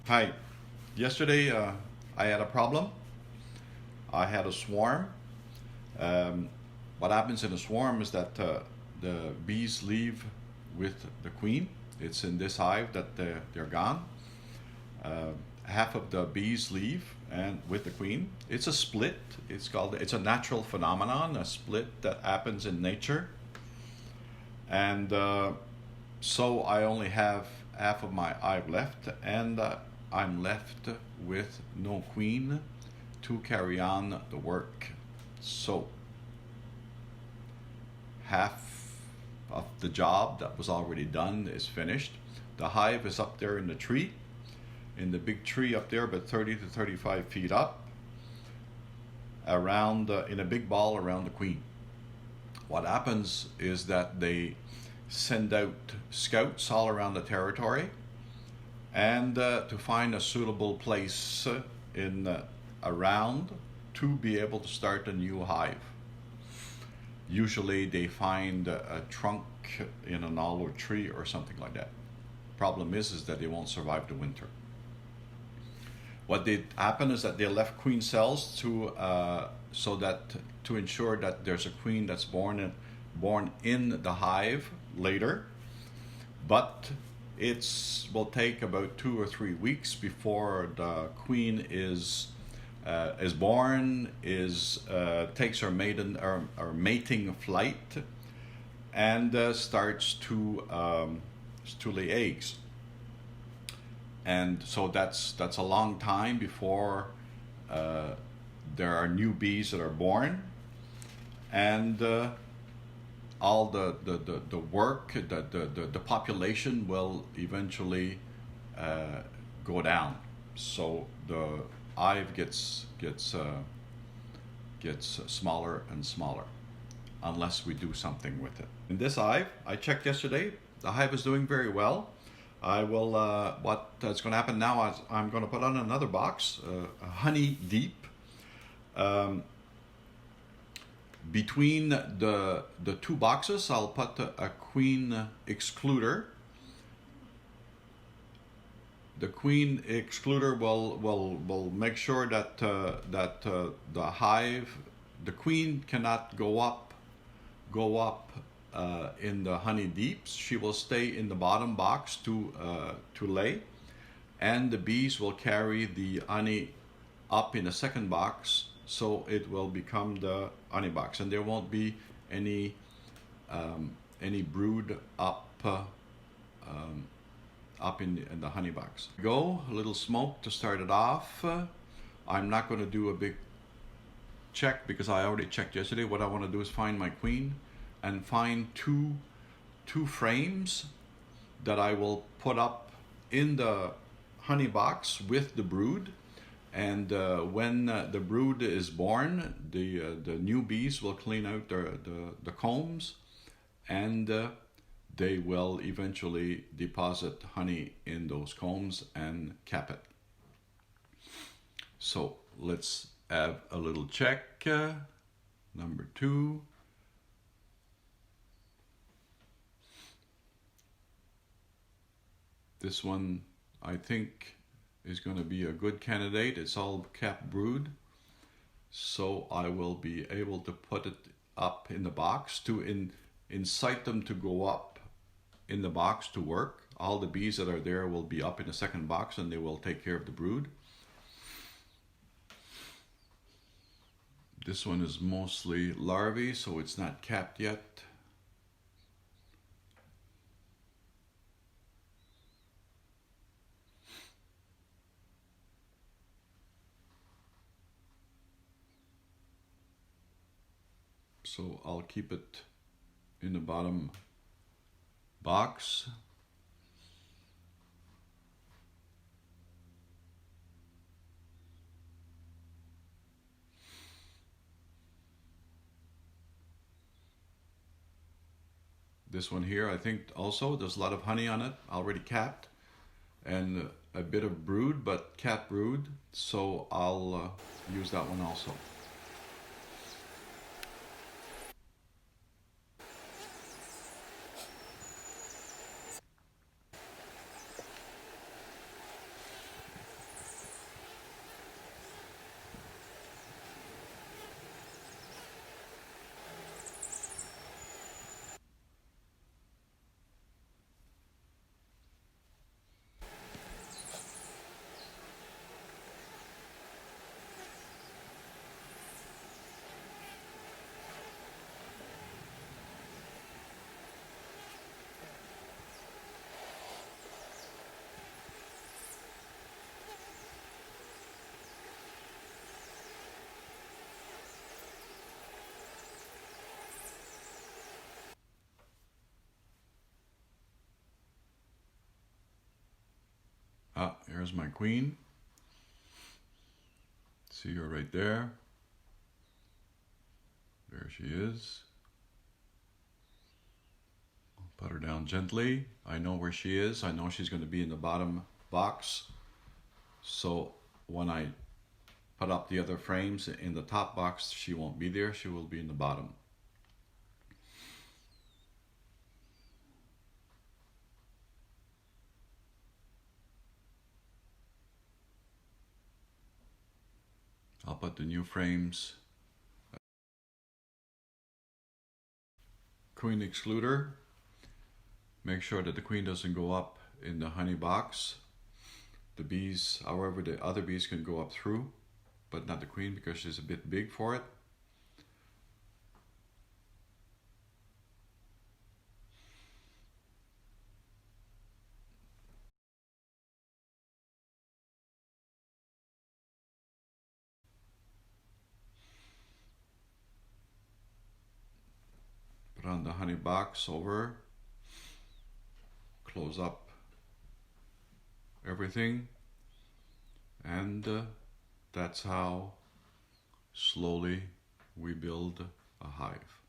Hi. Yesterday, I had a problem. I had a swarm. Um, what happens in a swarm is that the bees leave with the queen. It's in this hive that they're gone. Uh, Half of the bees leave and with the queen. It's a split. It's a natural phenomenon, a split that happens in nature. And so I only have half of my hive left, and I'm left with no queen to carry on the work. So half of the job that was already done is finished. The hive is up there in the tree, in the big tree up there, about 30 to 35 feet up, around in a big ball around the queen. What happens is that they send out scouts all around the territory and to find a suitable place in around to be able to start a new hive. Usually they find a trunk in an olive tree or something like that. Problem is that they won't survive the winter. What did happen is that they left queen cells so that to ensure that there's a queen that's born in the hive later, but it will take about 2 or 3 weeks before the queen is born, is takes her maiden or mating flight, and starts to lay eggs. And so that's a long time before uh, there are new bees that are born, and all the work, the population will eventually go down. So the hive gets smaller and smaller unless we do something with it. In this hive, I checked yesterday. The hive is doing very well. I will. What's going to happen now is I'm going to put on another box, a honey deep. Um, Between the two boxes, I'll put a queen excluder. The queen excluder will make sure that the hive, the queen cannot go up in the honey deeps. She will stay in the bottom box to lay, and the bees will carry the honey up in the second box, so it will become the honey box, and there won't be any brood up in the honey box. Go a little smoke to start it off. I'm not going to do a big check because I already checked yesterday. What I want to do is find my queen and find two frames that I will put up in the honey box with the brood. And when the brood is born, the new bees will clean out the combs, and they will eventually deposit honey in those combs and cap it. So let's have a little check. Number 2. This one, I think, is going to be a good candidate. It's all capped brood, so I will be able to put it up in the box to incite them to go up in the box to work. All the bees that are there will be up in the second box, and they will take care of the brood. This one is mostly larvae, so it's not capped yet. So I'll keep it in the bottom box. This one here, I think also there's a lot of honey on it, already capped, and a bit of brood, but capped brood, so I'll use that one also. Ah, here's my queen. See her right there. There she is. Put her down gently. I know where she is. I know she's going to be in the bottom box. So when I put up the other frames in the top box, she won't be there. She will be in the bottom. I'll put the new frames. Queen excluder. Make sure that the queen doesn't go up in the honey box. The bees, however, the other bees can go up through, but not the queen because she's a bit big for it. Put on the honey box over, close up everything, and that's how slowly we build a hive.